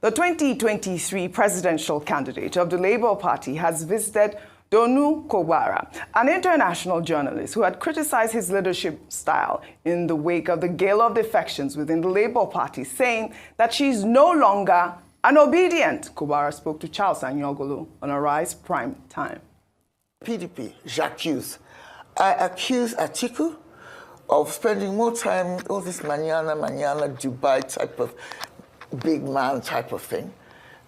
The 2023 presidential candidate of the Labour Party has visited Donu Kogbara, an international journalist who had criticized his leadership style in the wake of the gale of defections within the Labour Party, saying that she's no longer an Obidient. Kogbara spoke to Charles Anyogolu on Arise Prime Time. PDP, I accuse Atiku of spending more time, all this manana, Dubai type of big man type of thing,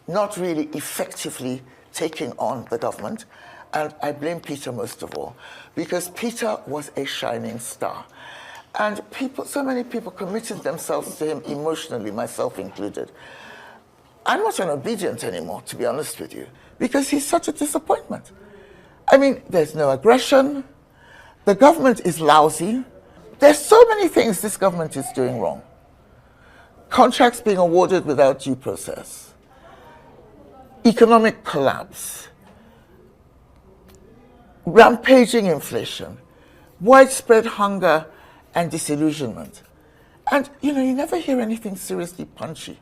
not really effectively taking on the government. And I blame Peter most of all, because Peter was a shining star. And so many people committed themselves to him emotionally, myself included. I'm not an Obidient anymore, to be honest with you, because he's such a disappointment. I mean, there's no aggression. The government is lousy. There's so many things this government is doing wrong. Contracts being awarded without due process. Economic collapse. Rampaging inflation. Widespread hunger and disillusionment. And, you never hear anything seriously punchy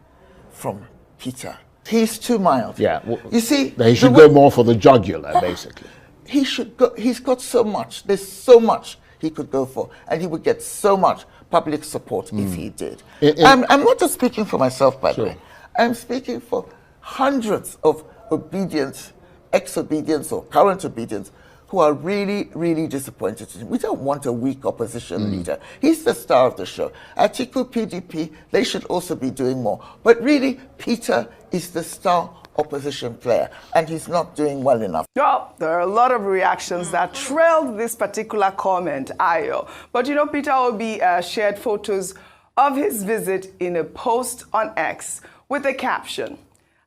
from Peter. He's too mild. Yeah. Well, you see, he should go more for the jugular, basically. He should go. He's got so much. There's so much he could go for, and he would get so much public support if he did. I'm not just speaking for myself, by the way. I'm speaking for hundreds of Obedients, ex-Obedients or current Obedients who are really, really disappointed in him. We don't want a weak opposition leader. He's the star of the show. Atiku, PDP, they should also be doing more. But really, Peter is the star opposition player, and he's not doing well enough. Well, there are a lot of reactions that trailed this particular comment, Ayo. But Peter Obi shared photos of his visit in a post on X with a caption.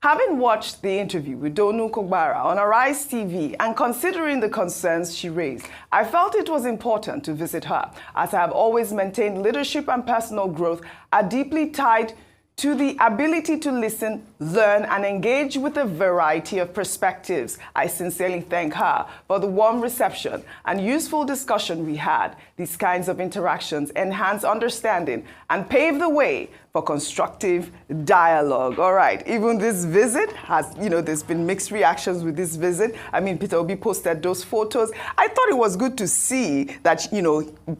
Having watched the interview with Donu Kogbara on Arise TV and considering the concerns she raised, I felt it was important to visit her, as I have always maintained leadership and personal growth are deeply tied to the ability to listen, learn, and engage with a variety of perspectives. I sincerely thank her for the warm reception and useful discussion we had. These kinds of interactions enhance understanding and pave the way for constructive dialogue. All right, even this visit has, there's been mixed reactions with this visit. I mean, Peter Obi posted those photos. I thought it was good to see that,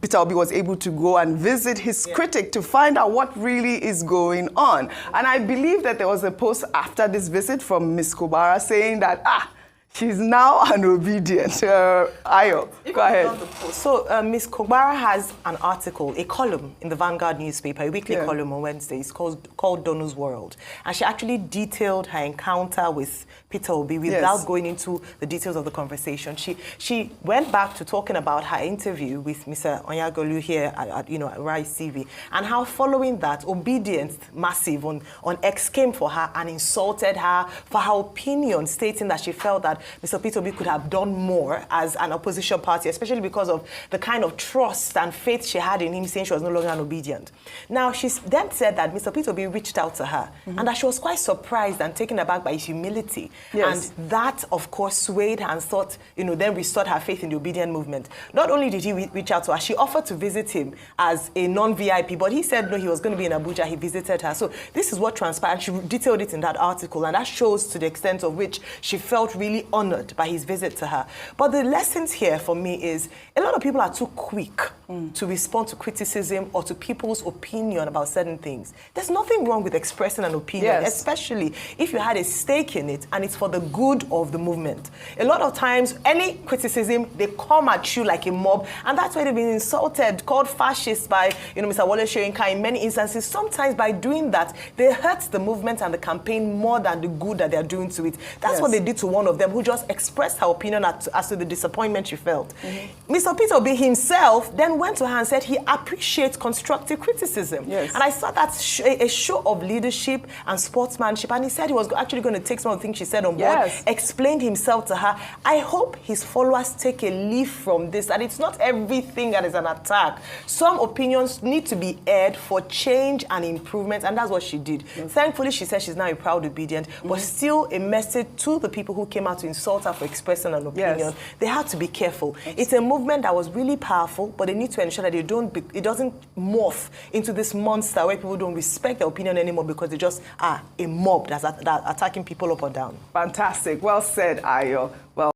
Peter Obi was able to go and visit his critic to find out what really is going on. And I believe that there was a post after this visit from Ms. Kogbara saying that, she's now an Obidient. Ayo, go ahead. So Ms. Kogbara has an article, a column in the Vanguard newspaper, a weekly column on Wednesdays called Donu's World. And she actually detailed her encounter with Peter Obi without going into the details of the conversation. She went back to talking about her interview with Mr. Anyogolu here at Rise TV, and how following that, Obidient Massive on X came for her and insulted her for her opinion, stating that she felt that Mr. Peter Obi could have done more as an opposition party, especially because of the kind of trust and faith she had in him, saying she was no longer an Obidient. Now, she then said that Mr. Peter Obi reached out to her and that she was quite surprised and taken aback by his humility. Yes. And that, of course, swayed her and thought, then restored her faith in the Obidient movement. Not only did he reach out to her, she offered to visit him as a non-VIP, but he said no, he was going to be in Abuja. He visited her. So this is what transpired. She detailed it in that article, and that shows to the extent of which she felt really honored by his visit to her. But the lessons here for me is a lot of people are too quick to respond to criticism or to people's opinion about certain things. There's nothing wrong with expressing an opinion, especially if you had a stake in it and it's for the good of the movement. A lot of times, any criticism, they come at you like a mob, and that's why they've been insulted, called fascist by Mr. Wole Soyinka in many instances. Sometimes by doing that, they hurt the movement and the campaign more than the good that they're doing to it. That's what they did to one of them who just expressed her opinion as to the disappointment she felt. Mr. Peter Obi himself then went to her and said he appreciates constructive criticism. And I saw that a show of leadership and sportsmanship, and he said he was actually going to take some of the things she said on board, explained himself to her. I hope his followers take a leaf from this, and it's not everything that is an attack. Some opinions need to be aired for change and improvement, and that's what she did. Thankfully, she said she's now a proud Obidient, but still a message to the people who came out to to insult her for expressing an opinion, Yes. they had to be careful. It's a movement that was really powerful, but they need to ensure that it doesn't morph into this monster where people don't respect their opinion anymore because they just are a mob that's attacking people up or down. Fantastic. Well said, Ayo. Well.